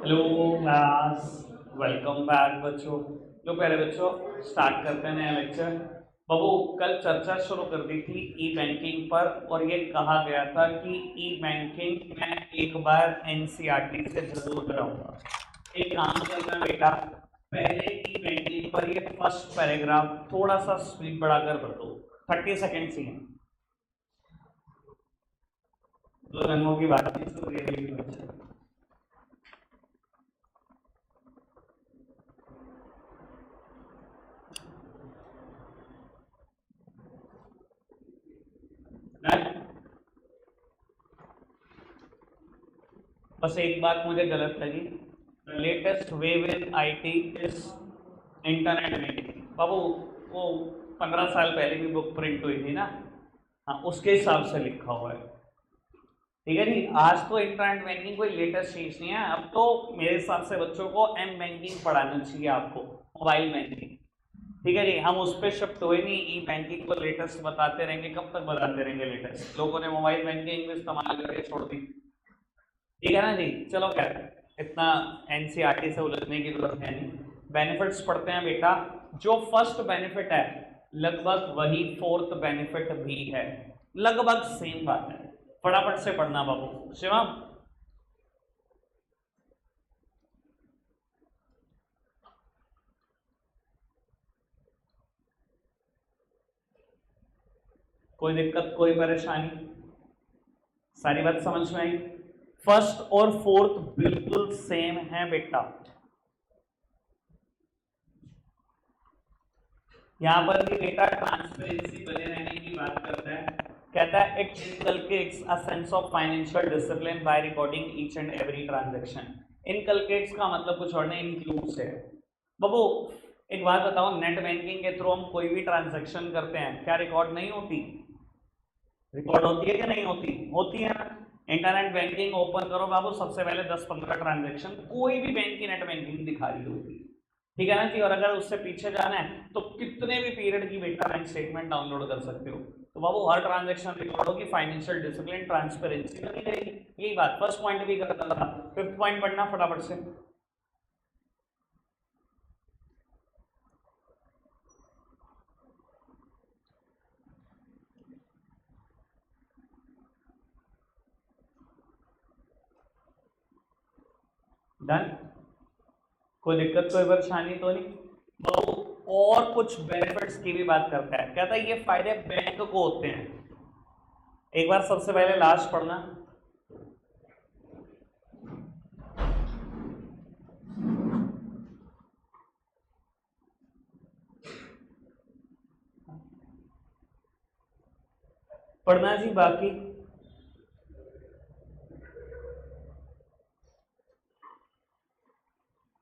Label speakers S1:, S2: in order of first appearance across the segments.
S1: Hello class, welcome back बच्चों। लो पहले बच्चों स्टार्ट करते हैं नया लेक्चर। बाबू कल चर्चा शुरू कर दी थी ई बैंकिंग पर और ये कहा गया था कि ई बैंकिंग मैं एक बार एनसीईआरटी से जरूर कराऊंगा। एक काम करना बेटा, पहले ई बैंकिंग पर ये फर्स्ट पैराग्राफ थोड़ा सा स्पीड बढ़ाकर पढ़ दो, 30 सेकेंड्स ही है। दो रंगों की बात नहीं, तो ये बस एक बात मुझे गलत लगी, latest wave in IT is internet banking. बाबू वो 15 साल पहले भी बुक प्रिंट हुई थी ना, हाँ उसके हिसाब से लिखा हुआ है। ठीक है जी, आज तो इंटरनेट बैंकिंग कोई लेटेस्ट चीज नहीं है। अब तो मेरे हिसाब से बच्चों को एम बैंकिंग पढ़ाना चाहिए आपको, मोबाइल बैंकिंग। ठीक है जी, हम उस पर शिफ्ट हुए नहीं, ई बैंकिंग को लेटेस्ट बताते रहेंगे। कब तक बताते रहेंगे लेटेस्ट? लोगों ने मोबाइल बैंकिंग में इस्तेमाल करके छोड़ दी। ठीक है ना जी, चलो क्या इतना एनसीईआरटी से उलझने की जरूरत है नहीं। बेनिफिट्स पढ़ते हैं बेटा। जो फर्स्ट बेनिफिट है लगभग वही फोर्थ बेनिफिट भी है, लगभग सेम बात है। फटाफट से पढ़ना बाबू। शिवम कोई दिक्कत कोई परेशानी? सारी बात समझ में आई? फर्स्ट और फोर्थ बिल्कुल सेम है बेटा। यहां पर भी बेटा ट्रांसपेरेंसी बने रहने की बात करता है। कहता है it inculcates a sense of financial discipline by recording each and every transaction. Inculcates का मतलब कुछ और नहीं, इंक्लूड्स है। बाबू एक बात बताओ, नेट बैंकिंग के थ्रू हम कोई भी ट्रांजैक्शन करते हैं, क्या रिकॉर्ड नहीं होती? रिकॉर्ड होती है कि नहीं होती? होती है ना। इंटरनेट बैंकिंग ओपन करो बाबू, सबसे पहले 10-15 ट्रांजैक्शन कोई भी बैंक की नेट बैंकिंग दिखा रही होगी। ठीक है ना जी। और अगर उससे पीछे जाना है तो कितने भी पीरियड की बेटा बैंक स्टेटमेंट डाउनलोड कर सकते हो। तो बाबू हर ट्रांजैक्शन रिकॉर्ड होगी, फाइनेंशियल डिसिप्लिन ट्रांसपेरेंसी बनी रहेगी। यही बात फर्स्ट पॉइंट भी करता था। फिफ्थ पॉइंट पढ़ना फटाफट से। डन? कोई दिक्कत कोई परेशानी तो नहीं? बाबू और कुछ बेनिफिट्स की भी बात करता है। कहता है ये फायदे बैंक को होते हैं। एक बार सबसे पहले लास्ट पढ़ना। पढ़ना जी बाकी।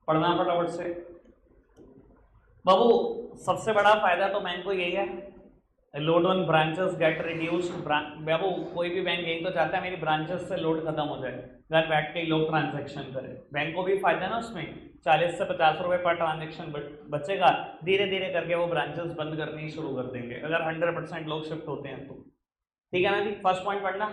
S1: पढ़ना फटाफट से। बाबू सबसे बड़ा फायदा तो बैंक को यही है, load on branches get reduced. बाबू कोई भी बैंक यही तो चाहता है मेरी ब्रांचेस से लोड खत्म हो जाए, घर बैठ के ही लोग ट्रांजेक्शन करें। बैंक को भी फायदा ना उसमें, 40 से 50 रुपए पर ट्रांजेक्शन बचेगा। धीरे धीरे करके वो ब्रांचेस बंद करनी शुरू कर देंगे अगर 100% लोग शिफ्ट होते हैं तो। ठीक है ना जी। फर्स्ट पॉइंट पढ़ना।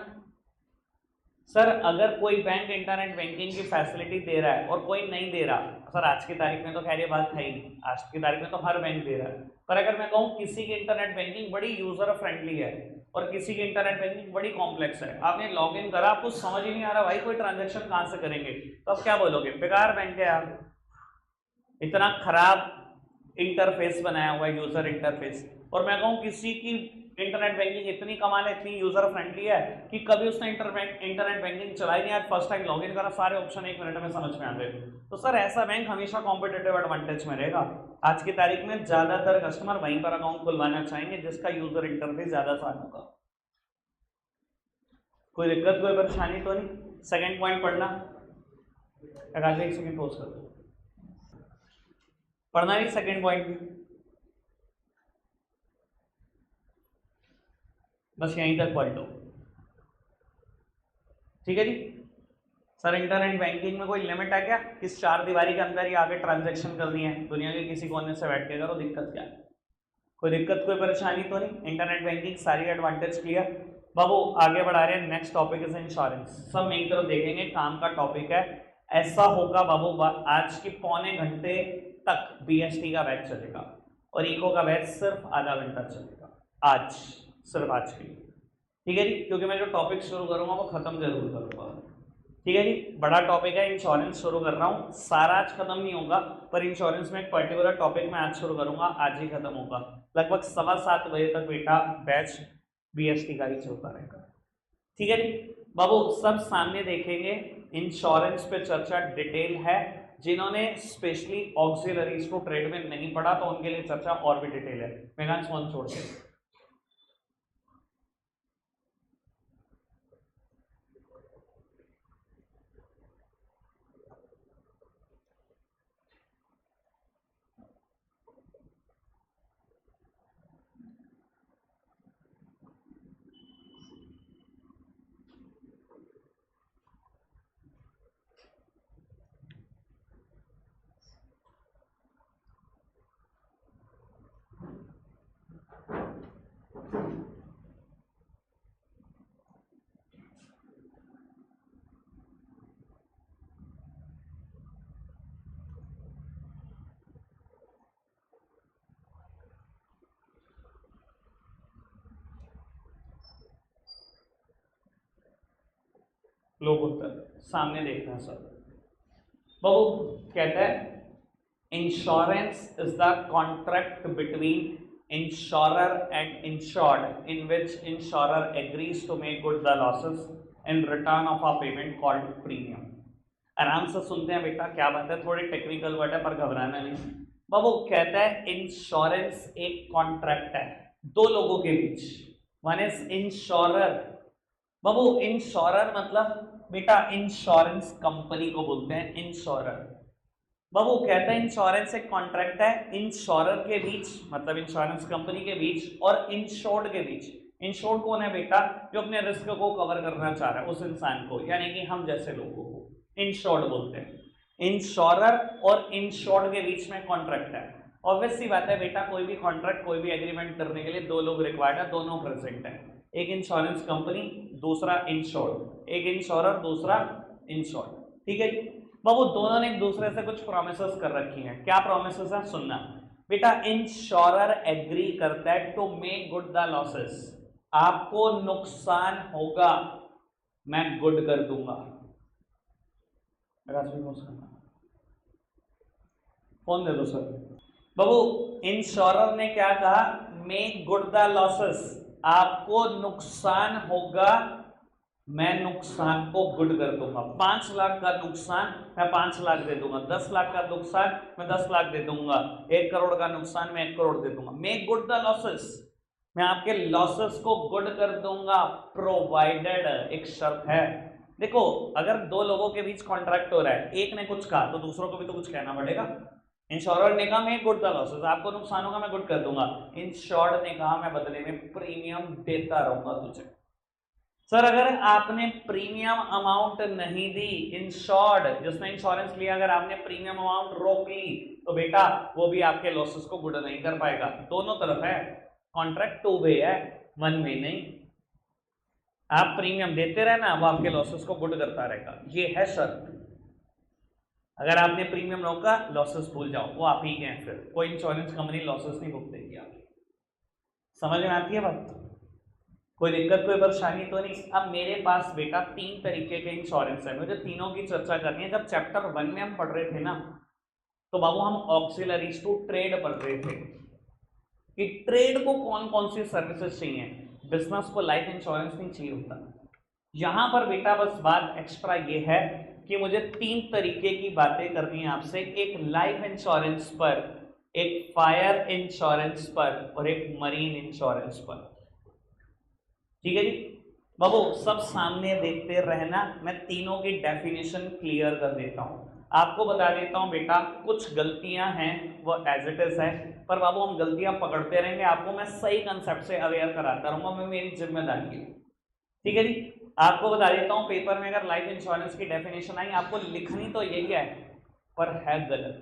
S1: सर अगर कोई बैंक इंटरनेट बैंकिंग की फैसिलिटी दे रहा है और कोई नहीं दे रहा, सर आज की तारीख में तो खैर ये बात है ही, आज की तारीख में तो हर बैंक दे रहा है। पर अगर मैं कहूँ किसी की इंटरनेट बैंकिंग बड़ी यूजर फ्रेंडली है और किसी की इंटरनेट बैंकिंग बड़ी कॉम्प्लेक्स है, आपने लॉग इन करा, आपको समझ ही नहीं आ रहा भाई कोई ट्रांजेक्शन कहाँ से करेंगे, तो आप क्या बोलोगे? बेकार बैंक है यार, इतना खराब इंटरफेस बनाया हुआ है, यूजर इंटरफेस। और मैं कहूँ किसी की इंटरनेट बैंकिंग इतनी कमाल है, इतनी यूजर फ्रेंडली है कि कभी उसने इंटरनेट बैंकिंग चलाई नहीं, आज फर्स्ट टाइम लॉगिन करा, सारे ऑप्शन 1 मिनट में समझ में आ गए। तो सर ऐसा बैंक हमेशा कॉम्पिटेटिव एडवांटेज में रहेगा। आज की तारीख में ज्यादातर कस्टमर वहीं पर अकाउंट खुलवाना चाहेंगे जिसका यूजर इंटरफेस ज्यादा आसान होगा। कोई दिक्कत कोई परेशानी तो नहीं? सेकेंड पॉइंट पढ़ना। एक सेकेंड पोस्ट कर दो। पढ़ना ही सेकेंड पॉइंट भी, बस यहीं तक पढ़ लो। ठीक है जी। सर इंटरनेट बैंकिंग में कोई लिमिट है क्या? किस चार दीवारी के अंदर ही आगे ट्रांजैक्शन करनी है, दुनिया के किसी कोने से बैठ के करो, दिक्कत क्या है? कोई दिक्कत कोई परेशानी तो नहीं? इंटरनेट बैंकिंग सारी एडवांटेज क्लियर। बाबू आगे बढ़ा रहे हैं, नेक्स्ट टॉपिक इज इंश्योरेंस। सब मेरी तरफ देखेंगे, काम का टॉपिक है। ऐसा होगा बाबू, आज की पौने घंटे तक बीएसटी का बैच चलेगा और इको का बैच सिर्फ आधा घंटा चलेगा आज, सिर्फ आज के लिए, ठीक है जी। क्योंकि मैं जो टॉपिक शुरू करूंगा वो खत्म जरूर करूंगा, ठीक है जी। बड़ा टॉपिक है, इंश्योरेंस शुरू कर रहा हूँ, सारा आज खत्म नहीं होगा, पर इंश्योरेंस में एक पर्टिकुलर टॉपिक मैं आज शुरू करूंगा, आज ही खत्म होगा। लगभग 7:15 बजे तक बेटा बैच बीएसटी का ही चलता रहेगा, ठीक है जी। बाबू सब सामने देखेंगे, इंश्योरेंस पे चर्चा डिटेल है। जिन्होंने स्पेशली ऑक्सिलरीज को ट्रेड में नहीं पढ़ा तो उनके लिए चर्चा और भी डिटेल है। मेगान फोन छोड़ के लोग उत्तर सामने देखना सर। बाबू कहता है insurance is the contract between insurer and insured in which insurer agrees to make good the losses in return of a payment called premium. आराम से सुनते हैं बेटा, क्या बात है, थोड़ी टेक्निकल वर्ड है पर घबराना नहीं। बाबू कहता है इंश्योरेंस एक कॉन्ट्रैक्ट है दो लोगों के बीच, वन इज इंश्योरर। बाबू इंश्योरर मतलब बेटा इंश्योरेंस कंपनी को बोलते हैं इंश्योरर। बाबू कहता है इंश्योरेंस एक कॉन्ट्रैक्ट है इंश्योरर के बीच, मतलब इंश्योरेंस कंपनी के बीच, और इंश्योर्ड के बीच। इंश्योर्ड कौन है बेटा? जो अपने रिस्क को कवर करना चाह रहा है उस इंसान को, यानी कि हम जैसे लोगों को इंश्योर्ड बोलते हैं। इंश्योरर और इंश्योर्ड के बीच में कॉन्ट्रैक्ट है। ऑब्वियस सी बात है बेटा, कोई भी कॉन्ट्रैक्ट कोई भी एग्रीमेंट करने के लिए दो लोग रिक्वायर्ड है, दोनों प्रेजेंट है, एक इंश्योरेंस कंपनी दूसरा इंश्योर्ड, एक इंश्योरर दूसरा इंश्योर्ड, ठीक है। बाबू दोनों ने एक दूसरे से कुछ प्रोमिसेस कर रखी हैं। क्या प्रोमिसेस है सुनना बेटा। इंश्योरर एग्री करता है to make good the losses, आपको नुकसान होगा मैं गुड कर दूंगा। फोन दे दो सर। बाबू इंश्योरर ने क्या कहा? मेक गुड द लॉसेस, आपको नुकसान होगा मैं नुकसान को गुड कर दूंगा। 5 लाख का नुकसान मैं 5 लाख दे दूंगा, 10 लाख का नुकसान मैं 10 लाख दे दूंगा, 1 करोड़ का नुकसान मैं 1 करोड़ दे दूंगा। मेक गुड द लॉसेस, मैं आपके लॉसेस को गुड कर दूंगा, प्रोवाइडेड, एक शर्त है। देखो अगर दो लोगों के बीच कॉन्ट्रैक्ट हो रहा है, एक ने कुछ कहा तो दूसरों को भी तो कुछ कहना पड़ेगा। इंश्योरर ने कहा मैं गुड द लॉसेस, आपको नुकसान होगा मैं गुड कर दूंगा। इंश्योर्ड ने कहा मैं बदले में प्रीमियम देता रहूंगा तुझे। सर अगर आपने प्रीमियम अमाउंट नहीं दी, इंश्योर्ड जिसने इंश्योरेंस लिया, अगर आपने प्रीमियम अमाउंट रोक ली तो बेटा वो भी आपके लॉसेस को गुड नहीं कर पाएगा। दोनों तरफ है, कॉन्ट्रैक्ट टू वे है, वन वे नहीं। आप प्रीमियम देते रहना, वो आपके लॉसेस को गुड करता रहेगा, ये है शर्त। अगर आपने प्रीमियम रोका लॉसेस भूल जाओ, वो आप ही के हैं, फिर कोई इंश्योरेंस कंपनी लॉसेस नहीं भुगतेगी आपकी। समझ में आती है बात? कोई दिक्कत कोई परेशानी तो नहीं। अब मेरे पास बेटा 3 तरीके के इंश्योरेंस है, मुझे तीनों की चर्चा करनी है। जब चैप्टर 1 में हम पढ़ रहे थे ना, तो बाबू हम ऑक्सिलरीज टू ट्रेड पढ़ रहे थे कि ट्रेड को कौन कौन सी सर्विसेज चाहिए, बिजनेस को लाइफ इंश्योरेंस नहीं चाहिए होता। यहां पर बेटा बस बात एक्स्ट्रा ये है कि मुझे 3 तरीके की बातें करनी है आपसे, एक लाइफ इंश्योरेंस पर, एक फायर इंश्योरेंस पर और एक मरीन इंश्योरेंस पर, ठीक है जी। बाबू सब सामने देखते रहना, मैं तीनों की डेफिनेशन क्लियर कर देता हूं। आपको बता देता हूं बेटा, कुछ गलतियां हैं वो एज इट इज है, पर बाबू हम गलतियां पकड़ते रहेंगे, आपको मैं सही कंसेप्ट से अवेयर कराता रहूंगा, मैं मेरी जिम्मेदारी है, ठीक है जी। आपको बता देता हूं, पेपर में अगर लाइफ इंश्योरेंस की डेफिनेशन आई आपको लिखनी तो यही है पर है गलत।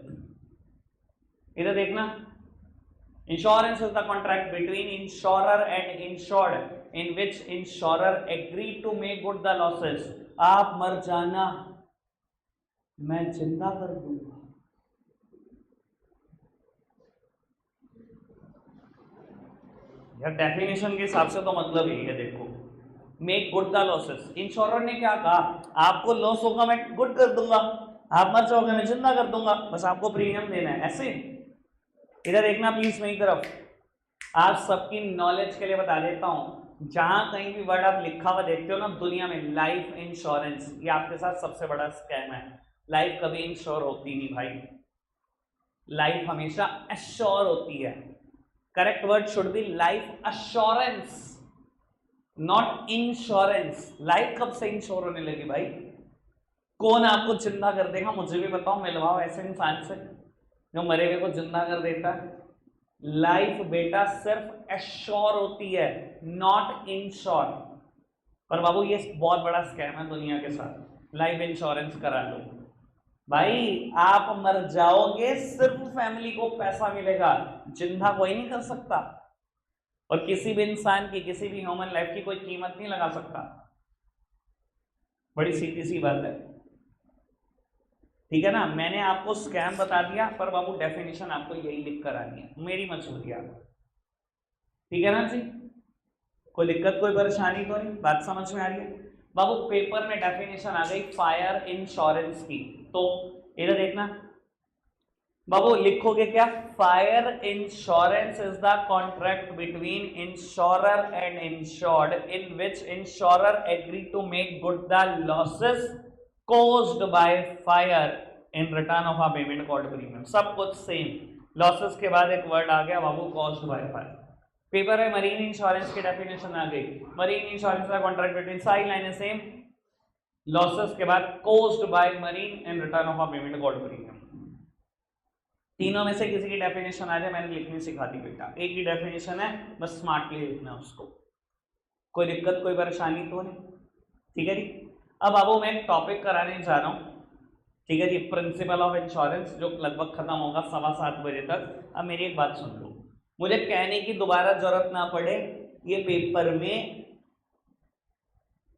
S1: इधर देखना, insurance is the contract between insurer and insured in which insurer agree to make good the losses। आप मर जाना, मैं जिंदा कर दूंगा। यार डेफिनेशन के हिसाब से तो मतलब यही है, देखो make good the losses. Insurer ने क्या कहा, आपको लॉस होगा मैं गुड कर दूंगा, आप मर जाओगे मैं जिंदा कर दूंगा, बस आपको प्रीमियम देना है। ऐसे इधर देखना प्लीज मेरी तरफ, आप सबकी नॉलेज के लिए बता देता हूं, जहां कहीं भी वर्ड आप लिखा हुआ देखते हो ना दुनिया में, लाइफ इंश्योरेंस, ये आपके साथ सबसे बड़ा स्कैम है। लाइफ कभी इंश्योर होती नहीं भाई, लाइफ हमेशा एश्योर होती है। Correct word should be life assurance, not insurance. Life कब से इंश्योर होने लगी भाई? कौन आपको जिंदा कर देगा मुझे भी बताओ, मिलवाओ ऐसे इंसान से जो मरे हुए को जिंदा कर देता है। लाइफ बेटा सिर्फ एश्योर होती है, नॉट इंश्योर। पर बाबू ये बहुत बड़ा स्कैम है दुनिया के साथ, लाइफ इंश्योरेंस करा लो भाई, आप मर जाओगे सिर्फ फैमिली को पैसा मिलेगा, जिंदा कोई नहीं कर सकता, और किसी भी इंसान की, किसी भी ह्यूमन लाइफ की कोई कीमत नहीं लगा सकता। बड़ी सीधी सी बात है, ठीक है ना। मैंने आपको स्कैम बता दिया, पर बाबू डेफिनेशन आपको यही लिख कर आनी है, मेरी मजबूरी है, ठीक है ना जी। कोई दिक्कत कोई परेशानी तो नहीं, बात समझ में आ रही है? बाबू पेपर में डेफिनेशन आ गई फायर इंश्योरेंस की, तो इधर देखना बाबू, लिखोगे क्या, fire insurance is the contract between insurer and insured in which insurer agree to make good the losses caused by fire in return of a payment called premium। सब कुछ सेम, लॉसेस के बाद एक वर्ड आ गया बाबू, caused by fire। Paper में marine insurance की definition आ गई, marine insurance का कॉन्ट्रैक्ट बिटवीन, सारी लाइनें सेम, लॉसेस के बाद caused by marine in return of a payment called premium। तीनों में से किसी की डेफिनेशन आ जाए, मैंने लिखनी सिखा दी बेटा, एक ही डेफिनेशन है, बस स्मार्टली लिखना है उसको, कोई दिक्कत कोई परेशानी तो नहीं, ठीक है जी। अब बाबू मैं एक टॉपिक कराने जा रहा हूं, ठीक है जी, प्रिंसिपल ऑफ इंश्योरेंस, जो लगभग खत्म होगा 7:15 बजे तक। अब मेरी एक बात सुन लो, मुझे कहने की दोबारा जरूरत ना पड़े, ये पेपर में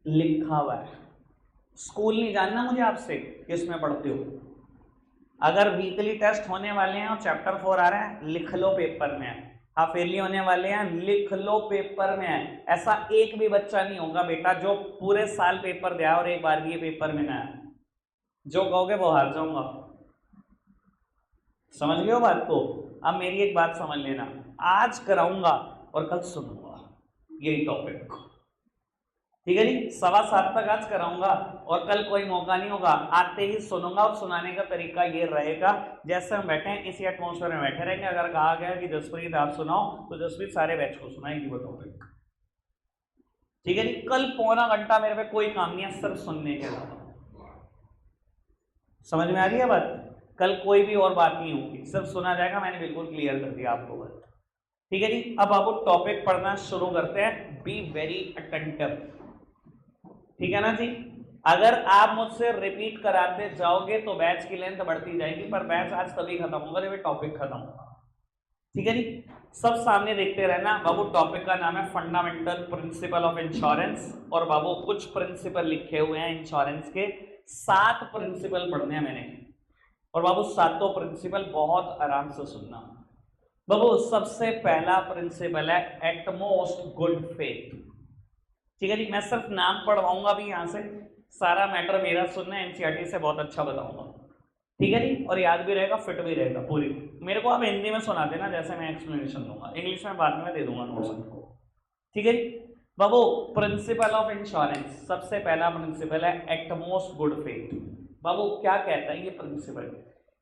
S1: लिखा हुआ है, स्कूल नहीं जानना मुझे आपसे किसमें पढ़ते हो। अगर वीकली टेस्ट होने वाले हैं और चैप्टर 4 आ रहा है, लिख लो पेपर में, हाफ ईयरली होने वाले हैं, लिख लो पेपर में है। ऐसा एक भी बच्चा नहीं होगा बेटा जो पूरे साल पेपर दिया और एक बार भी ये पेपर में ना आया, जो कहोगे वो हार जाऊंगा, समझ गए हो बात को। अब मेरी एक बात समझ लेना, आज कराऊंगा और कल सुनूंगा, यही टॉपिक, ठीक है जी। 7:15 तक आज कराऊंगा और कल कोई मौका नहीं होगा, आते ही सुनूंगा, और सुनाने का तरीका ये रहेगा जैसे हम बैठे हैं इसी एटमॉस्फेयर में बैठे रहेंगे। अगर कहा गया कि जसप्रीत आप सुनाओ तो जसप्रीत सारे बैच को सुनाएगी वो टॉपिक, ठीक है जी। कल पौना घंटा मेरे पे कोई काम नहीं है, सिर्फ सुनने के अलावा, समझ में आ रही है बात। कल कोई भी और बात नहीं होगी, सिर्फ सुना जाएगा, मैंने बिल्कुल क्लियर कर दिया आपको बात, ठीक है जी। अब आप टॉपिक पढ़ना शुरू करते हैं, बी वेरी अटेंटिव, ठीक है ना जी। अगर आप मुझसे रिपीट कराते जाओगे तो बैच की लेंथ बढ़ती जाएगी, पर बैच आज तभी खत्म होगा जब टॉपिक खत्म होगा, ठीक है जी। सब सामने देखते रहना बाबू, टॉपिक का नाम है फंडामेंटल प्रिंसिपल ऑफ इंश्योरेंस, और बाबू कुछ प्रिंसिपल लिखे हुए हैं इंश्योरेंस के, 7 प्रिंसिपल पढ़ने हैं मैंने, और बाबू सातों प्रिंसिपल बहुत आराम से सुनना। बाबू सबसे पहला प्रिंसिपल है एटमोस्ट गुड फेथ, ठीक है जी। मैं सिर्फ नाम पढ़वाऊंगा भी, यहां से सारा मैटर मेरा सुनना, एनसीईआरटी से बहुत अच्छा बताऊंगा, ठीक है जी, और याद भी रहेगा, फिट भी रहेगा पूरी। मेरे को आप हिंदी में सुना देना जैसे मैं एक्सप्लेनेशन दूंगा, इंग्लिश में बाद में दे दूंगा नोट्स आपको, ठीक है जी। बाबू प्रिंसिपल ऑफ इंश्योरेंस, सबसे पहला प्रिंसिपल है एटमोस्ट गुड फेथ। बाबू क्या कहता है ये प्रिंसिपल,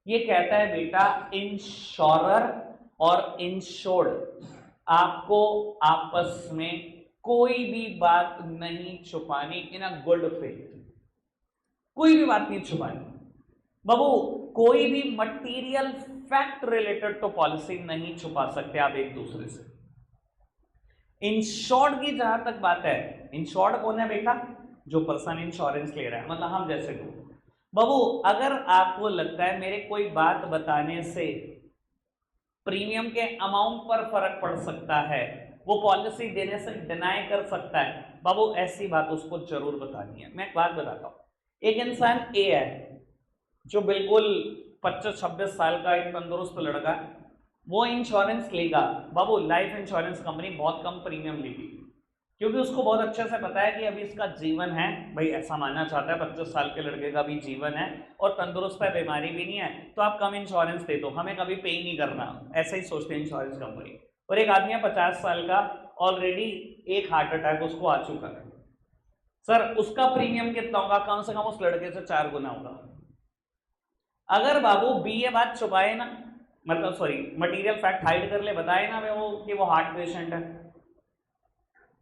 S1: ये कहता है बेटा इंश्योरर और इंश्योर्ड आपको आपस में कोई भी बात नहीं छुपानी, इन अ गुड फेथ, कोई भी बात नहीं छुपानी। बाबू कोई भी material fact related to policy नहीं छुपा सकते आप एक दूसरे से। इंश्योर्ड की जहां तक बात है, इंश्योर्ड कौन है बेटा, जो पर्सन इंश्योरेंस ले रहा है, मतलब हम जैसे लोग। बाबू अगर आपको लगता है मेरे कोई बात बताने से प्रीमियम के अमाउंट पर फर्क पड़ सकता है, वो पॉलिसी देने से डिनाई कर सकता है, बाबू ऐसी बात उसको जरूर बतानी है। मैं एक बात बताता हूं, एक इंसान ए है जो बिल्कुल 25-26 साल का एक तंदुरुस्त लड़का है, वो इंश्योरेंस लेगा बाबू, लाइफ इंश्योरेंस कंपनी बहुत कम प्रीमियम लेगी, क्योंकि उसको बहुत अच्छे से पता है कि अभी इसका जीवन है, भाई ऐसा मानना चाहता है 25 साल के लड़के का भी जीवन है और तंदुरुस्त है, बीमारी भी नहीं है, तो आप कम इंश्योरेंस दे दो, हमें कभी पे ही नहीं करना, ऐसा ही सोचते हैं इंश्योरेंस कंपनी। और एक आदमी है 50 साल का, ऑलरेडी एक हार्ट अटैक उसको आ चुका है, सर उसका प्रीमियम कितना होगा? कम से कम उस लड़के से 4 गुना होगा। अगर बाबू बी ये बात छुपाए ना, मतलब सॉरी मटेरियल फैक्ट हाइड कर ले, बताए ना वो कि वो हार्ट पेशेंट है,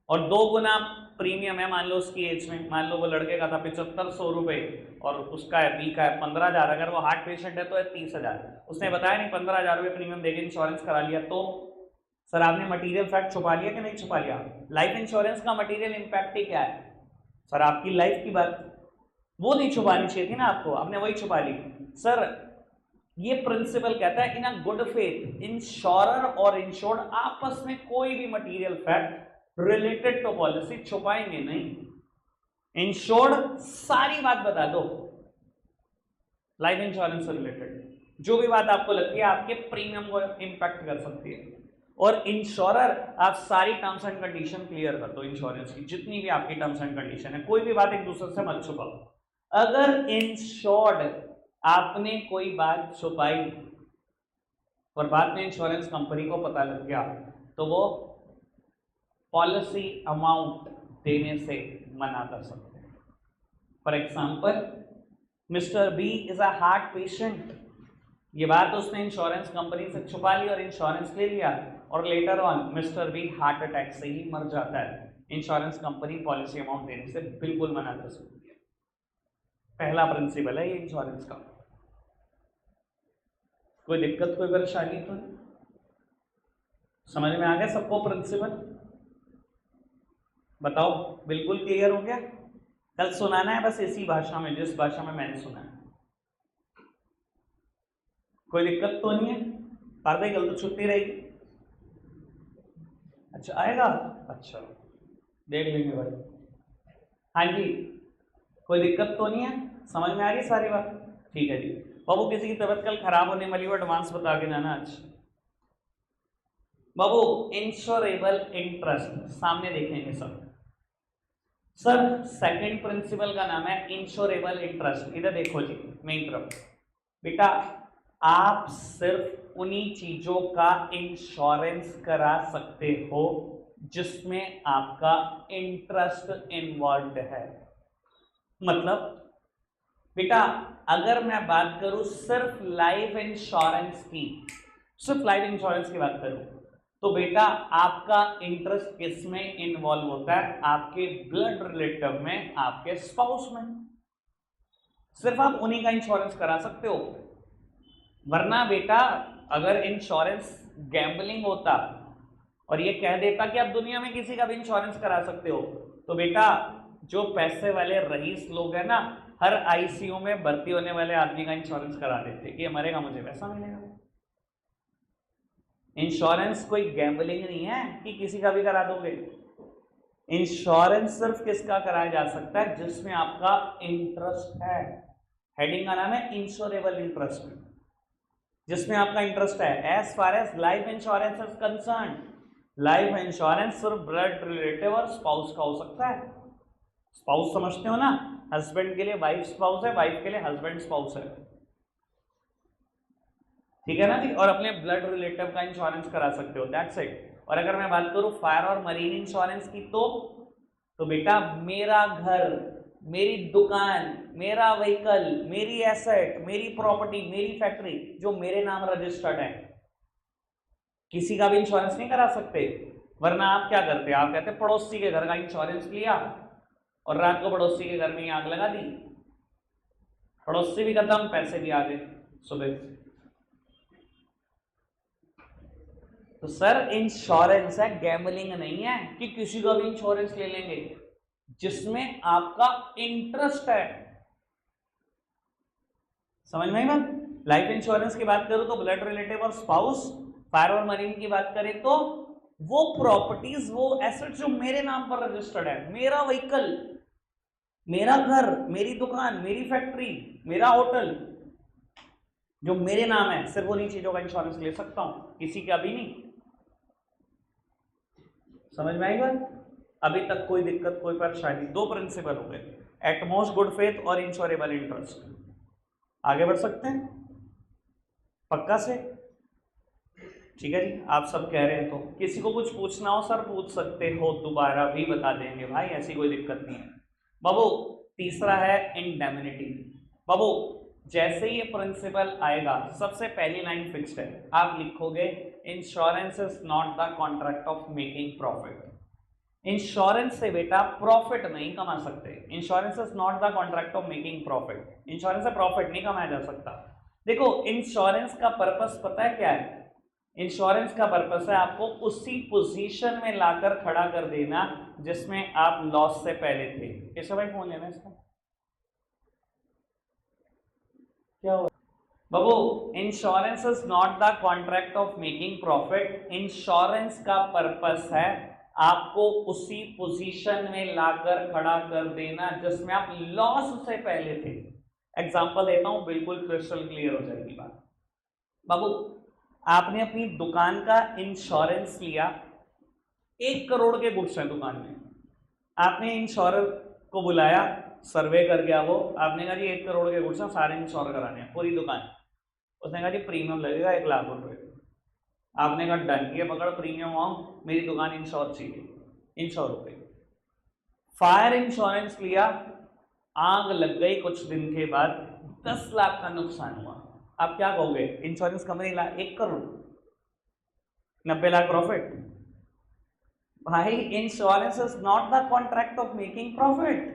S1: और 2 गुना प्रीमियम है मान लो उसकी एज में, मान लो वो लड़के का था 7500 रुपए और उसका है बी का है 15,000, अगर वो हार्ट पेशेंट है तो है 30,000, उसने बताया नहीं 15,000 रुपये प्रीमियम देके इंश्योरेंस करा लिया, तो सर आपने मटेरियल फैक्ट छुपा लिया कि नहीं छुपा लिया? लाइफ इंश्योरेंस का मटेरियल इंपैक्ट ही क्या है सर? आपकी लाइफ की बात, वो नहीं छुपानी चाहिए थी ना आपको, आपने वही छुपा ली। सर ये प्रिंसिपल कहता है in a good faith insurer और इंश्योर्ड आपस में कोई भी material fact related to policy छुपाएंगे नहीं। इंश्योर्ड सारी बात बता दो लाइफ इंश्योरेंस से रिलेटेड, जो भी बात आपको लगती है आपके प्रीमियम को इंपैक्ट कर सकती है, और इंश्योरर आप सारी टर्म्स एंड कंडीशन क्लियर कर दो इंश्योरेंस की, जितनी भी आपकी टर्म्स एंड कंडीशन है, कोई भी बात एक दूसरे से मत छुपाओ। अगर इंश्योर्ड आपने कोई बात छुपाई और बाद में इंश्योरेंस कंपनी को पता लग गया, तो वो पॉलिसी अमाउंट देने से मना कर सकते हैं। For example mister B is a heart patient, ये बात उसने इंश्योरेंस कंपनी से छुपा ली और इंश्योरेंस ले लिया, और later on mister B heart attack से ही मर जाता है, इंश्योरेंस कंपनी पॉलिसी अमाउंट देने से बिल्कुल मना कर सकती है। पहला प्रिंसिपल है ये इंश्योरेंस का। कोई दिक्कत कोई परेशानी तो नहीं? समझ में आ गया सबको प्रिंसिपल? बताओ बिल्कुल क्लियर हो गया? कल सुनाना है बस इसी भाषा में जिस भाषा में मैंने सुना है। कोई दिक्कत तो नहीं है? पार्दे कल तो छुट्टी रहेगी। अच्छा आएगा, अच्छा देख लेंगे भाई। हाँ जी कोई दिक्कत तो नहीं है? समझ में आ गई सारी बात? ठीक है जी। बाबू किसी की तबीयत कल खराब होने वाली हो एडवांस बता के जाना आज। बाबू इंश्योरेबल इंटरेस्ट सामने देखेंगे सब। सर सेकंड प्रिंसिपल का नाम है इंश्योरेबल इंटरेस्ट। इधर देखो जी मेरी तरफ। बेटा आप सिर्फ उन्हीं चीजों का इंश्योरेंस करा सकते हो जिसमें आपका इंटरेस्ट इन्वॉल्व है। मतलब बेटा अगर मैं बात करूं सिर्फ लाइफ इंश्योरेंस की, सिर्फ लाइफ इंश्योरेंस की बात करूं, तो बेटा आपका इंटरेस्ट किसमें इन्वॉल्व होता है? आपके ब्लड रिलेटिव में, आपके स्पाउस में। सिर्फ आप उन्हीं का इंश्योरेंस करा सकते हो, वरना बेटा अगर इंश्योरेंस गैम्बलिंग होता और ये कह देता कि आप दुनिया में किसी का भी इंश्योरेंस करा सकते हो, तो बेटा जो पैसे वाले रईस लोग हैं ना, हर आईसीयू में भर्ती होने वाले आदमी का इंश्योरेंस करा देते कि मरेगा मुझे पैसा मिलेगा। इंश्योरेंस कोई गैम्बलिंग नहीं है कि किसी का भी करा दोगे। इंश्योरेंस सिर्फ किसका कराया जा सकता है? जिसमें आपका इंटरेस्ट है। हेडिंग का नाम है इंश्योरेबल इंटरेस्ट, जिसमें आपका इंटरेस्ट है। As far as life insurance is concern, life insurance सिर्फ ब्लड रिलेटिव और स्पाउस का हो सकता है। स्पाउस समझते हो ना, हस्बैंड के लिए वाइफ स्पाउस है, वाइफ के लिए हस्बैंड स्पाउस है, ठीक है ना जी। और अपने ब्लड रिलेटिव का इंश्योरेंस करा सकते हो, दैट्स इट। और अगर मैं बात करूं फायर और मरीन इंश्योरेंस की, तो बेटा मेरा घर, मेरी दुकान, मेरा व्हीकल, मेरी एसेट, मेरी प्रॉपर्टी, मेरी फैक्ट्री जो मेरे नाम रजिस्टर्ड है, किसी का भी इंश्योरेंस नहीं करा सकते। वरना आप क्या करते? आप कहते पड़ोसी के घर का इंश्योरेंस लिया और रात को पड़ोसी के घर में आग लगा दी, पड़ोसी भी खत्म, पैसे भी आ गए सुबह। तो सर इंश्योरेंस है, गैम्बलिंग नहीं है कि किसी का भी इंश्योरेंस ले लेंगे जिसमें आपका इंटरेस्ट है। समझ में आई बात? लाइफ इंश्योरेंस की बात करूं तो ब्लड रिलेटिव और स्पाउस, फायर और मरीन की बात करें तो वो प्रॉपर्टीज, वो एसेट जो मेरे नाम पर रजिस्टर्ड है, मेरा व्हीकल, मेरा घर, मेरी दुकान, मेरी फैक्ट्री, मेरा होटल, जो मेरे नाम है सिर्फ उन्हीं चीजों का इंश्योरेंस ले सकता हूं, किसी का भी नहीं। समझ में आई बात? अभी तक कोई दिक्कत, कोई परेशानी? दो प्रिंसिपल हो गए, एटमोस्ट गुड फेथ और इंश्योरेबल इंटरेस्ट। आगे बढ़ सकते हैं पक्का से? ठीक है जी, आप सब कह रहे हैं तो किसी को कुछ पूछना हो सर पूछ सकते हो, दोबारा भी बता देंगे भाई, ऐसी कोई दिक्कत नहीं है। बाबू तीसरा है इंडेमनिटी। बाबू जैसे ही ये प्रिंसिपल आएगा सबसे पहली लाइन फिक्स्ड है, आप लिखोगे insurance is not the contract of making profit. Insurance से बेटा प्रॉफिट नहीं कमा सकते, insurance is not the contract of making profit, insurance से प्रॉफिट नहीं कमाया जा सकता। देखो इंश्योरेंस का पर्पस पता है क्या है? इंश्योरेंस का पर्पस है आपको उसी पोजीशन में लाकर खड़ा कर देना जिसमें आप लॉस से पहले थे। कैसे भाई फोन लेना इसका क्या हुआ बाबू? Insurance is not the contract of making profit, insurance का पर्पस है आपको उसी पोजीशन में लाकर खड़ा कर देना जिसमें आप लॉस से पहले थे। एग्जांपल देता हूं, बिल्कुल क्रिस्टल क्लियर हो जाएगी बात। बाबू आपने अपनी दुकान का इंश्योरेंस लिया, 1 करोड़ के गुड्स हैं दुकान में, आपने इंश्योरर को बुलाया, सर्वे कर गया वो, आपने कहा जी 1 करोड़ के गुड्स हैं सारे इंश्योर कराने हैं पूरी दुकान। उसने कहा जी प्रीमियम लगेगा 1 लाख रुपए। आपने कहा डन, ये पकड़ प्रीमियम अमाउंट, मेरी दुकान इंश्योर चाहिए, इंश्योर हो गई। फायर इंश्योरेंस लिया, आग लग गई कुछ दिन के बाद, 10 लाख का नुकसान हुआ, आप क्या कहोगे? Insurance company 1 crore 90 lakh profit. भाई insurance is not the contract of making profit,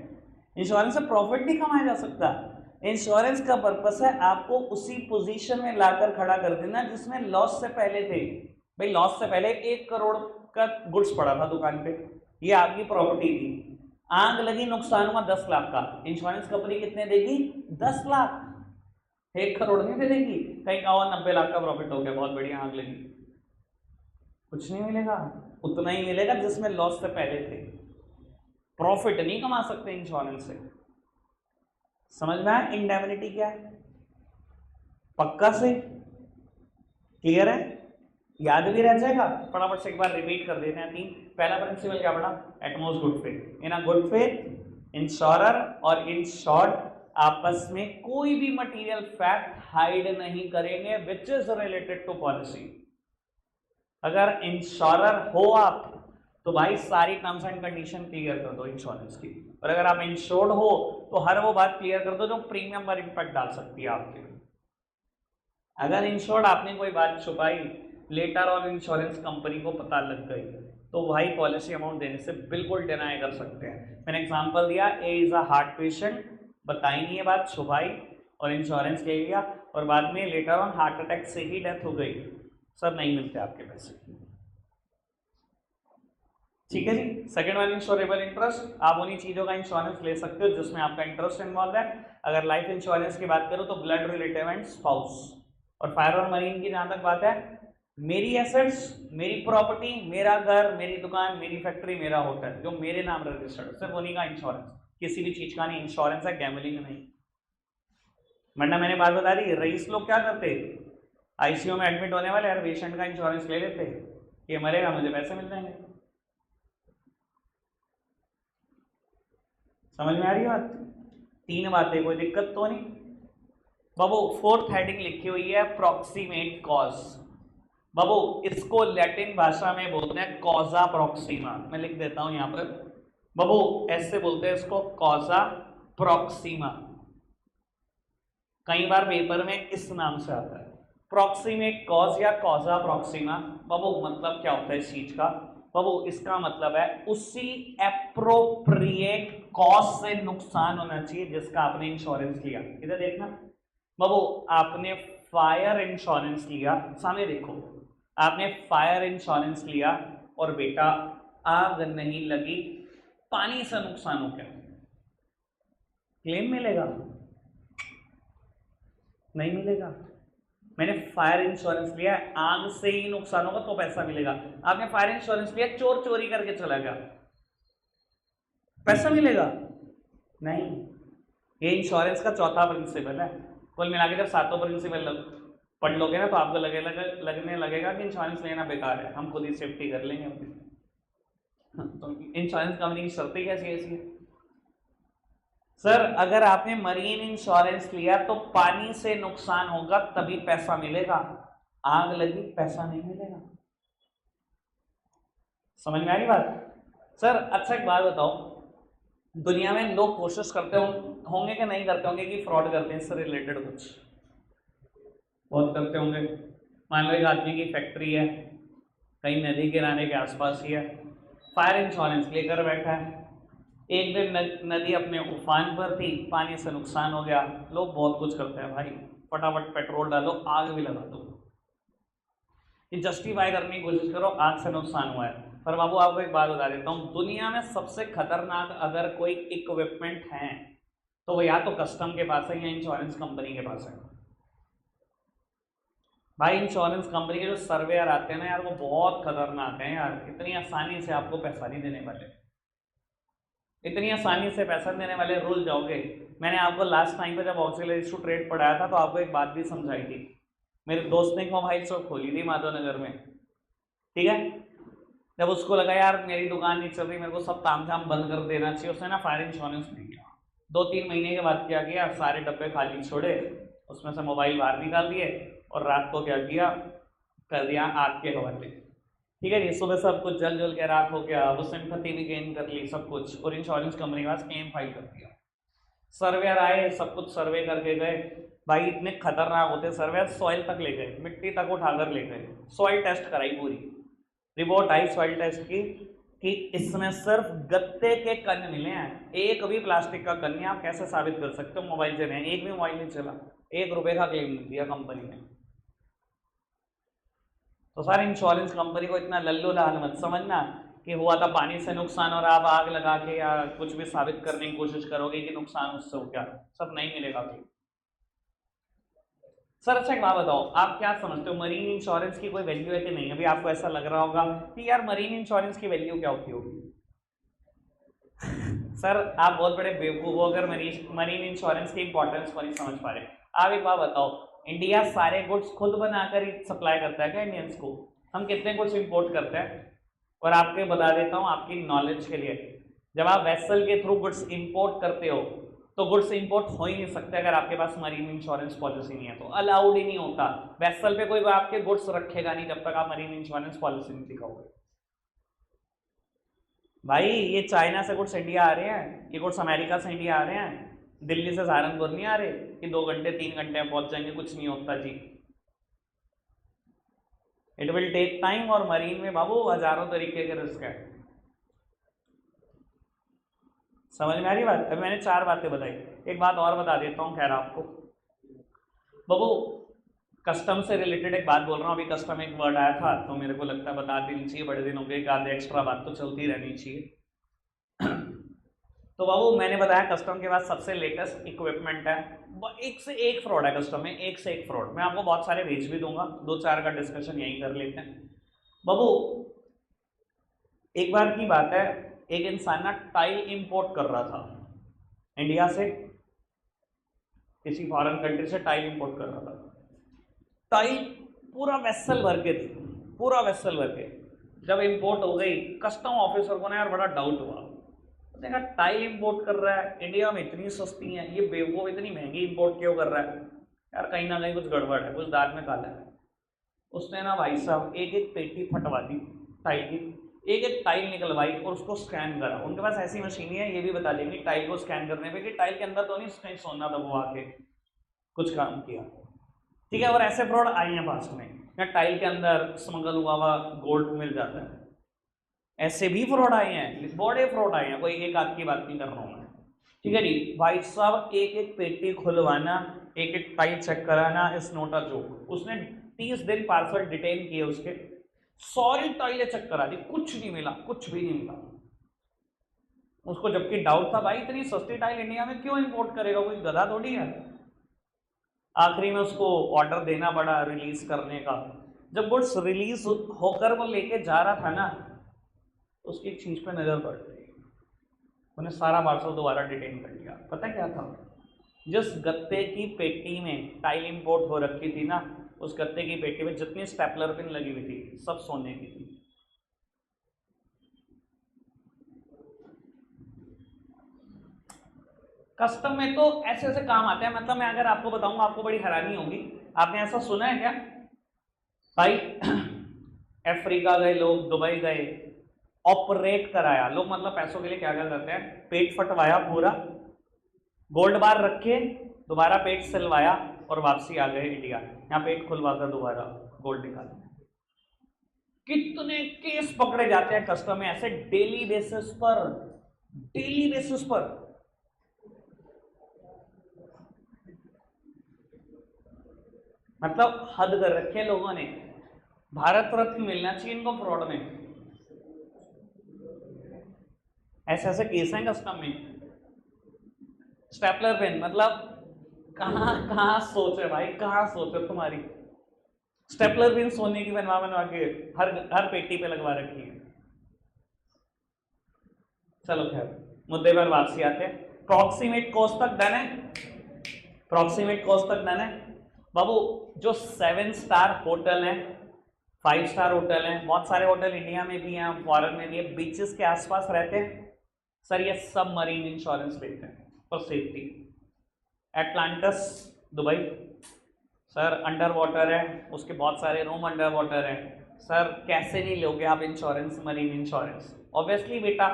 S1: insurance से प्रॉफिट नहीं कमाया जा सकता। इंश्योरेंस का पर्पस है आपको उसी पोजीशन में लाकर खड़ा कर देना जिसमें लॉस से पहले थे। भाई लॉस से पहले 1 करोड़ का गुड्स पड़ा था दुकान पे, ये आपकी प्रॉपर्टी थी, आग लगी, नुकसान हुआ 10 लाख का, इंश्योरेंस कंपनी कितने देगी? 10 लाख, 1 करोड़ नहीं दे देगी। कहीं कहा 90 लाख का प्रॉफिट हो गया, बहुत बढ़िया, आग लगी, कुछ नहीं मिलेगा, उतना ही मिलेगा जिसमें लॉस से पहले थे। प्रॉफिट नहीं कमा सकते इंश्योरेंस से। समझ में आया इंडेमनिटी क्या है? पक्का से क्लियर है? याद भी रह जाएगा? फटाफट से एक बार रिपीट कर देते हैं। 3 पहला प्रिंसिपल क्या पढ़ा? Utmost good faith. In a good faith insurer और इंश्योर्ड आपस में कोई भी मटेरियल फैक्ट हाइड नहीं करेंगे which is related to policy. अगर इंश्योरर हो आप तो भाई सारी टर्म्स एंड कंडीशन क्लियर कर दो इंश्योरेंस की, और अगर आप इंश्योर्ड हो तो हर वो बात क्लियर कर दो जो प्रीमियम पर इम्पैक्ट डाल सकती है आपके। अगर इंश्योर्ड आपने कोई बात छुपाई, लेटर और इंश्योरेंस कंपनी को पता लग गई, तो भाई पॉलिसी अमाउंट देने से बिल्कुल डिनाई कर सकते हैं। मैंने एग्जांपल दिया, ए इज अ हार्ट पेशेंट, बताई नहीं है बात, छुपाई और इंश्योरेंस ले लिया, और बाद में लेटर ऑन हार्ट अटैक से ही डेथ हो गई, सर नहीं मिलते आपके पैसे। ठीक है जी। सेकंड वन इंश्योरेबल इंटरेस्ट, आप उन्हीं चीजों का इंश्योरेंस ले सकते हो जिसमें आपका इंटरेस्ट इन्वॉल्व है। अगर लाइफ इंश्योरेंस की बात करो तो ब्लड रिलेटिव एंड स्पाउस। और फायर और मरीन की जहां तक बात है, मेरी एसेट्स, मेरी प्रॉपर्टी, मेरा घर, मेरी दुकान, मेरी फैक्ट्री, मेरा होटल जो मेरे नाम रजिस्टर्ड, सिर्फ उन्हीं का इंश्योरेंस, किसी भी चीज का नहीं इंश्योरेंस है, गैम्बलिंग नहीं। वरना मैंने बात बता दी, रईस लोग क्या करते, आईसीयू में एडमिट होने वाले हर पेशेंट का इंश्योरेंस ले लेते, ये मरेगा मुझे पैसे मिल जाएंगे। समझ में आ रही है बात? 3 बातें, कोई दिक्कत तो नहीं। बाबू 4th हेडिंग लिखी हुई है प्रॉक्सिमेट कॉज। बाबू इसको लैटिन भाषा में बोलते हैं कॉजा प्रॉक्सिमा, मैं लिख देता हूं यहां पर। बाबू ऐसे बोलते हैं इसको, कॉजा प्रॉक्सिमा। कई बार पेपर में इस नाम से आता है प्रॉक्सिमेट कॉज या कॉजा प्रॉक्सिमा। बाबू मतलब क्या होता है इस चीज का? बाबू इसका मतलब है उसी एप्रोप्रिएट कॉस्ट से नुकसान होना चाहिए जिसका आपने इंश्योरेंस लिया। इधर देखना बाबू, आपने फायर इंश्योरेंस लिया, सामने देखो, आपने फायर इंश्योरेंस लिया और बेटा आग नहीं लगी, पानी से नुकसान हो गया, क्लेम मिलेगा? नहीं मिलेगा। मैंने फायर इंश्योरेंस लिया, आग से ही नुकसान होगा तो पैसा मिलेगा। आपने फायर इंश्योरेंस लिया, चोर चोरी करके चला गया, पैसा मिलेगा? नहीं। ये इंश्योरेंस का चौथा प्रिंसिपल है, कुल मिला के जब सातों प्रिंसिपल पढ़ लोगे ना तो आपको लगने लगेगा कि इंश्योरेंस लेना बेकार है, हम खुद ही सेफ्टी कर लेंगे अपनी। तो इंश्योरेंस कंपनी की शर्तें कैसी ऐसी है सर? अगर आपने मरीन इंश्योरेंस लिया तो पानी से नुकसान होगा तभी पैसा मिलेगा, आग लगी पैसा नहीं मिलेगा। समझ में आ रही बात सर? अच्छा एक बात बताओ, दुनिया में लोग कोशिश करते होंगे कि नहीं करते होंगे कि फ्रॉड करते हैं इससे रिलेटेड कुछ? बहुत करते होंगे। मान लो एक आदमी की फैक्ट्री है कहीं नदी किनारे के आसपास ही है, फायर इंश्योरेंस लेकर बैठा है, एक दिन नदी अपने उफान पर थी, पानी से नुकसान हो गया। लोग बहुत कुछ करते हैं भाई, फटाफट पेट्रोल डालो, आग भी लगा दो, ये जस्टिफाई करने की कोशिश करो आग से नुकसान हुआ है। पर बाबू आपको एक बात बता देता हूँ, दुनिया में सबसे खतरनाक अगर कोई इक्विपमेंट है तो वो या तो कस्टम के पास है या इंश्योरेंस कंपनी के पास है। भाई इंश्योरेंस कंपनी के जो सर्वेयर आते हैं ना यार, वो बहुत खतरनाक हैं यार, इतनी आसानी से आपको पैसा नहीं देने वाले, इतनी आसानी से पैसा देने वाले रुल जाओगे। मैंने आपको लास्ट टाइम पे जब ऑक्सिलरी टू ट्रेड पढ़ाया था तो आपको एक बात भी समझाई थी। मेरे दोस्त ने एक मोबाइल शॉप खोली थी माधव नगर में, ठीक है? जब उसको लगा यार मेरी दुकान नहीं चल रही, मेरे को सब ताम झाम बंद कर देना चाहिए, उसने ना फायर इंश्योरेंस नहीं किया। 2-3 महीने के बाद क्या किया, सारे डब्बे खाली छोड़े, उसमें से मोबाइल बाहर निकाल दिए और रात को क्या किया, कर दिया आग के हवाले। ठीक है जी, सुबह सब कुछ जल जल के राख हो गया, वो सिंपैथी भी गेन कर ली सब कुछ, और इंश्योरेंस कंपनी के पास क्लेम फाइल कर दिया। सर्वेयर आए, सब कुछ सर्वे करके गए, भाई इतने खतरनाक होते सर्वेयर, सॉइल तक ले गए, मिट्टी तक उठाकर ले गए, सॉइल टेस्ट कराई, पूरी रिपोर्ट आई सॉइल टेस्ट की कि इसमें सिर्फ गत्ते के कण मिले हैं, एक भी प्लास्टिक का कण नहीं। आप कैसे साबित कर सकते हो? मोबाइल से नहीं, एक भी मोबाइल नहीं चला, 1 रुपए का क्लेम नहीं दिया कंपनी ने। तो सर इंश्योरेंस कंपनी को इतना लल्लू लाल मत समझना कि हुआ था पानी से नुकसान और आप आग लगा के या कुछ भी साबित करने की कोशिश करोगे कि नुकसान उससे हो गया, सब नहीं मिलेगा क्लेम। सर अच्छा एक बात बताओ, आप क्या समझते हो मरीन इंश्योरेंस की कोई वैल्यू है कि नहीं? अभी आपको ऐसा लग रहा होगा कि यार मरीन इंश्योरेंस की वैल्यू क्या होती होगी। सर आप बहुत बड़े बेवकूफ हो अगर मरीन इंश्योरेंस की इंपॉर्टेंस को नहीं समझ पा रहे। आप एक बात बताओ, इंडिया सारे गुड्स खुद बनाकर ही सप्लाई करता है क्या इंडियंस को? हम कितने गुड्स इंपोर्ट करते हैं? और आपके बता देता हूँ आपकी नॉलेज के लिए, जब आप वेसल के थ्रू गुड्स इंपोर्ट करते हो तो गुड्स इंपोर्ट हो ही नहीं सकते अगर आपके पास मरीन इंश्योरेंस पॉलिसी नहीं है, तो अलाउड ही नहीं होता। वेसल पे कोई आपके गुड्स रखेगा नहीं जब तक आप मरीन इंश्योरेंस पॉलिसी नहीं दिखाओगे। भाई ये चाइना से गुड्स इंडिया आ रहे हैं, ये गुड्स अमेरिका से इंडिया आ रहे हैं, दिल्ली से सहारनपुर नहीं आ रहे कि 2 घंटे 3 घंटे में पहुंच जाएंगे, कुछ नहीं होता जी। इट विल टेक टाइम, और मरीन में बाबू हजारों तरीके के रिस्क है। समझ में आ रही बात? अभी मैंने 4 बातें बताई, एक बात और बता देता हूँ खैर आपको। बाबू कस्टम से रिलेटेड एक बात बोल रहा हूँ, अभी कस्टम एक वर्ड आया था तो मेरे को लगता है बता देनी चाहिए, बड़े दिन हो गए, एक आधे एक्स्ट्रा बात तो चलती रहनी चाहिए। तो बाबू मैंने बताया कस्टम के पास सबसे लेटेस्ट इक्विपमेंट है, एक से एक फ्रॉड है कस्टम में, एक से एक फ्रॉड। मैं आपको बहुत सारे भेज भी दूंगा, 2-4 का डिस्कशन यहीं कर लेते हैं। बाबू एक बार की बात है, एक इंसान ना टाइल इंपोर्ट कर रहा था इंडिया से, किसी फॉरेन कंट्री से टाइल इंपोर्ट कर रहा था। टाइल पूरा वेसल भर के थी, पूरा वेसल भर के। जब इंपोर्ट हो गई, कस्टम ऑफिसर को ना यार बड़ा डाउट हुआ, देखा टाइल इंपोर्ट कर रहा है, इंडिया में इतनी सस्ती है, ये बेवकूफ इतनी महंगी इंपोर्ट क्यों कर रहा है, यार कहीं ना कहीं कुछ गड़बड़ है, कुछ दाल में काला है। उसने ना भाई साहब एक एक पेटी फटवा दी टाइल की, एक एक टाइल निकलवाई और उसको स्कैन करा। उनके पास ऐसी मशीन है, ये भी बता देंगे टाइल को स्कैन करने पे कि टाइल के अंदर तो नहीं कहीं सोना दबवा के कुछ काम किया, ठीक है? और ऐसे फ्रॉड आए हैं पास में, या टाइल के अंदर स्मगल हुआ हुआ गोल्ड मिल जाता है, ऐसे भी फ्रॉड आए हैं, बड़े फ्रॉड आए हैं, कोई एक आध की बात नहीं कर रहा हूँ मैं, ठीक है जी? भाई साहब एक एक पेटी खुलवाना, एक एक टाइल चेक कराना, इस नोटा जोक। उसने 30 दिन पार्सल डिटेन किए उसके, सारी टाइलें चेक करा दी, कुछ नहीं मिला, कुछ भी नहीं मिला उसको, जबकि डाउट था भाई इतनी सस्ती टाइल इंडिया में क्यों इंपोर्ट करेगा, कोई गधा थोड़ी है। आखिरी में उसको ऑर्डर देना पड़ा रिलीज करने का। जब गुड्स रिलीज होकर वो लेके जा रहा था ना, उसकी एक चीज पे नजर पड़ गई, उन्हें सारा पार्सल दोबारा डिटेन कर लिया। पता क्या था? जिस गत्ते की पेटी में टाइल इंपोर्ट हो रखी थी ना, उस गत्ते की पेटी में जितनी स्टेपलर पिन लगी हुई थी सब सोने की थी। कस्टम में तो ऐसे ऐसे काम आते हैं, मतलब मैं अगर आपको बताऊंगा आपको बड़ी हैरानी होगी। आपने ऐसा सुना है क्या भाई अफ्रीका गए लोग, दुबई गए, ऑपरेट कराया लोग, मतलब पैसों के लिए क्या क्या करते हैं, पेट फटवाया पूरा, गोल्ड बार रखे, दोबारा पेट सिलवाया और वापसी आ गए इंडिया, यहाँ पेट खुलवाकर दोबारा गोल्ड निकाला। कितने केस पकड़े जाते हैं कस्टम में ऐसे डेली बेसिस पर, डेली बेसिस पर। मतलब हद कर रखे हैं लोगों ने। भारत रत्न मिलना चाहिए इनको फ्रॉड में। ऐसे ऐसे केस हैं कस्टम में। स्टेपलर पेन, मतलब कहां कहां सोच है भाई, कहां सोच है तुम्हारी। स्टेपलर पेन सोने की बनवा बनवा के हर हर पेटी पे लगवा रखी है। चलो खैर मुद्दे पर वापसी आते हैं। प्रॉक्सिमेट कॉस्ट तक डन है, प्रॉक्सिमेट कॉस्ट तक डन है बाबू। जो 7 स्टार होटल है, 5 स्टार होटल है, बहुत सारे होटल इंडिया में भी हैं, फॉरेन में भी है, बीचेस के आसपास रहते हैं सर, ये सब मरीन इंश्योरेंस लेते हैं for safety. Atlantis Dubai sir under water है, उसके बहुत सारे रूम अंडर वाटर है सर, कैसे नहीं लोगे आप इंश्योरेंस, मरीन इंश्योरेंस। ऑब्वियसली बेटा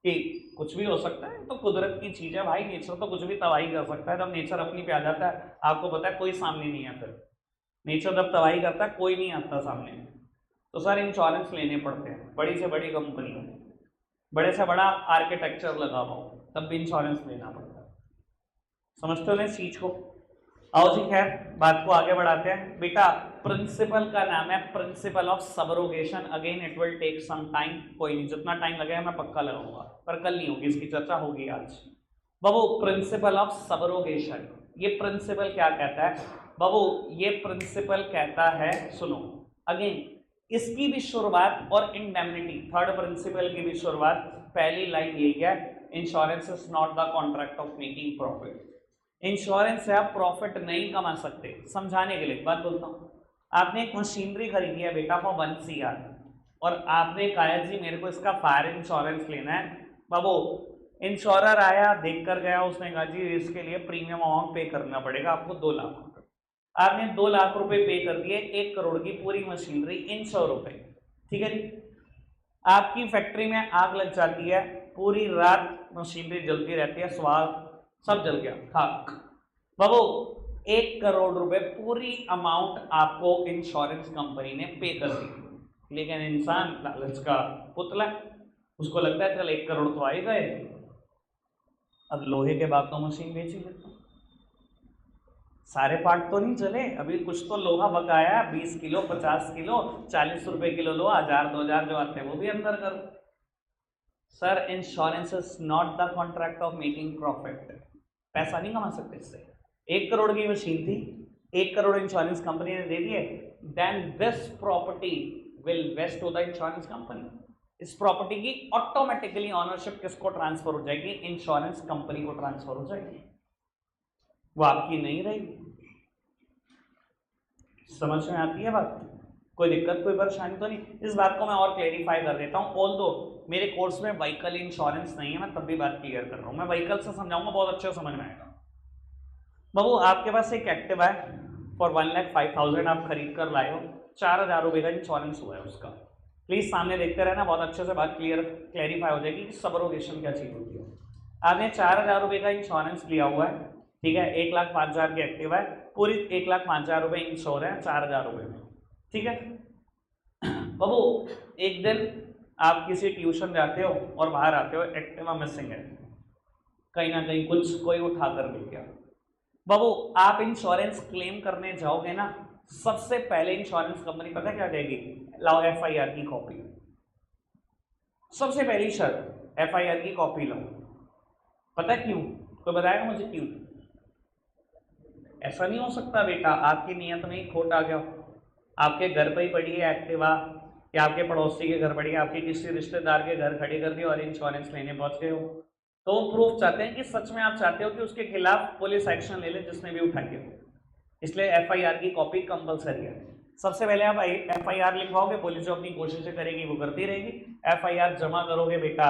S1: कि कुछ भी हो सकता है, तो कुदरत की चीज है भाई, नेचर तो कुछ भी तबाही कर सकता है। जब नेचर अपनी पे आ जाता है आपको पता है कोई सामने नहीं है, फिर नेचर जब तबाही करता है कोई नहीं आता सामने। तो सर इंश्योरेंस लेने पड़ते हैं, बड़ी से बड़ी कंपनी, बड़े से बड़ा आर्किटेक्चर लगा हुआ तब भी इंश्योरेंस लेना पड़ता है। समझते हो ना इस चीज को। आओ जी खैर बात को आगे बढ़ाते हैं। बेटा प्रिंसिपल का नाम है principle of subrogation. Again it will take some time, कोई नहीं, जितना टाइम लगेगा मैं पक्का लगाऊंगा, पर कल नहीं होगी, इसकी चर्चा होगी आज। बाबू प्रिंसिपल ऑफ सबरोगेशन, ये प्रिंसिपल क्या कहता है बाबू, ये प्रिंसिपल कहता है, सुनो अगेन, इसकी भी शुरुआत और इंडेमनिटी, थर्ड प्रिंसिपल की भी शुरुआत, पहली लाइन यही है, insurance is not the contract of making profit. Insurance से आप प्रॉफिट नहीं कमा सकते। समझाने के लिए बात बोलता हूं, आपने एक मशीनरी खरीदी है बेटा फॉर 1 CR और आपने कहा जी मेरे को इसका फायर इंश्योरेंस लेना है। बाबू इंश्योरर आया, देख कर गया, उसने कहा जी इसके लिए प्रीमियम अमाउंट पे करना पड़ेगा आपको 2 लाख रुपए। आपने 2 लाख रुपए पे कर दिए, 1 करोड़ की पूरी मशीनरी इन 100 रुपए, ठीक है जी। आपकी फैक्ट्री में आग लग जाती है, पूरी रात मशीनरी जलती रहती है, स्वाद सब जल गया, खाक। बाबू 1 करोड़ रुपए पूरी अमाउंट आपको इंश्योरेंस कंपनी ने पे कर दी, लेकिन इंसान लालच का पुतला, उसको लगता है चल 1 करोड़ तो आए गए, अब लोहे के बाद तो मशीन बेच ही लेता, सारे पार्ट तो नहीं चले, अभी कुछ तो लोहा बकाया, 20 किलो 50 किलो 40 रुपए किलो लोहा, 1000 2000 जो आते हैं वो भी अंदर करो। Sir insurance is not the contract of making profit, पैसा नहीं कमा सकते इससे। 1 करोड़ की मशीन थी, 1 करोड़ इंश्योरेंस कंपनी ने दे दिए, then this property will vest to the insurance company. इस प्रॉपर्टी की ऑटोमेटिकली ऑनरशिप किसको ट्रांसफर हो जाएगी, इंश्योरेंस कंपनी को ट्रांसफर हो जाएगी, वो आपकी नहीं रहेगी। समझ में आती है बात, कोई दिक्कत कोई परेशानी तो नहीं। इस बात को मैं और क्लेरिफाई कर देता हूँ, ऑल दो मेरे कोर्स में व्हीकल इंश्योरेंस नहीं है, मैं तब भी बात क्लियर कर रहा हूँ, मैं व्हीकल से समझाऊंगा, बहुत अच्छे समझ में आएगा। बाबू आपके पास एक एक्टिव है फॉर 1,05,000 आप खरीद कर लाए हो, 4,000 रुपये का इंश्योरेंस हुआ है उसका। प्लीज सामने देखते रहना, बहुत अच्छे से बात क्लियरिफाई हो जाएगी कि सबरोगेशन क्या चीज होती है। आपने 4,000 रुपये का इंश्योरेंस लिया हुआ है, ठीक है, 1,05,000 की एक्टिव है, पूरी 1,05,000 रुपये इंश्योर है 4,000 रुपये में, ठीक है। बाबू एक दिन आप किसी ट्यूशन जाते हो और बाहर आते हो, एक्टिवा मिसिंग है, कहीं ना कहीं कुछ कोई उठा कर ले गया। बाबू आप इंश्योरेंस क्लेम करने जाओगे ना, सबसे पहले इंश्योरेंस कंपनी पता क्या कहेगी, लाओ FIR की कॉपी, सबसे पहली शर्त FIR की कॉपी लो। पता क्यों, कोई बताएगा मुझे क्यों? ऐसा नहीं हो सकता बेटा आपकी नियत में ही खोट आ गया, आपके घर पर ही पड़ी है एक्टिवा या आपके पड़ोसी के घर पड़ी है, आपके किसी रिश्तेदार के घर खड़ी कर दी और इंश्योरेंस लेने पहुंच गए हो, तो वो प्रूफ चाहते हैं कि सच में आप चाहते हो कि उसके खिलाफ पुलिस एक्शन ले ले जिसने भी उठा के, इसलिए एफआईआर की कॉपी कंपलसरी है। सबसे पहले आप एफआईआर लिखवाओगे, पुलिस जो अपनी कोशिशें करेगी वो करती रहेगी। एफआईआर जमा करोगे बेटा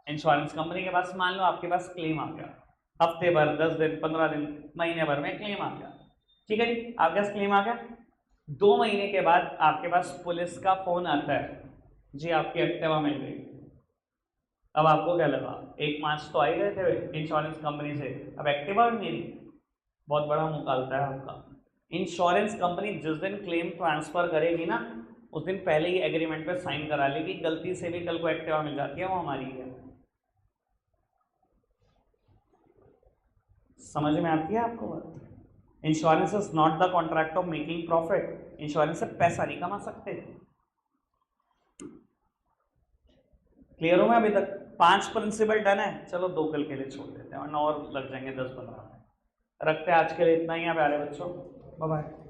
S1: इंश्योरेंस कंपनी के पास। मान लो आपके पास क्लेम आ गया, हफ्ते भर, 10 दिन, 15 दिन, महीने भर में क्लेम आ गया, ठीक है जी, आपके पास क्लेम आ गया। 2 महीने के बाद आपके पास पुलिस का फोन आता है, जी आपकी एक्टिवा मिल गई। अब आपको क्या लगा, 1 मार्च तो आए गए थे इंश्योरेंस कंपनी से, अब एक्टिवा भी मिली। बहुत बड़ा मुकालता है आपका। इंश्योरेंस कंपनी जिस दिन क्लेम ट्रांसफर करेगी ना, उस दिन पहले ही एग्रीमेंट पे साइन करा लेगी, गलती से भी कल को एक्टिवा मिल जाती है वो हमारी है। समझ में आती है आपको बात? Insurance is not the contract of making profit. Insurance से पैसा नहीं कमा सकते। क्लियर हो? मैं अभी तक 5 प्रिंसिपल डन है, चलो 2 कल के लिए छोड़ देते हैं, वरना और लग जाएंगे 10-15। रखते हैं आज के लिए इतना ही है प्यारे बच्चों, बाय बाय।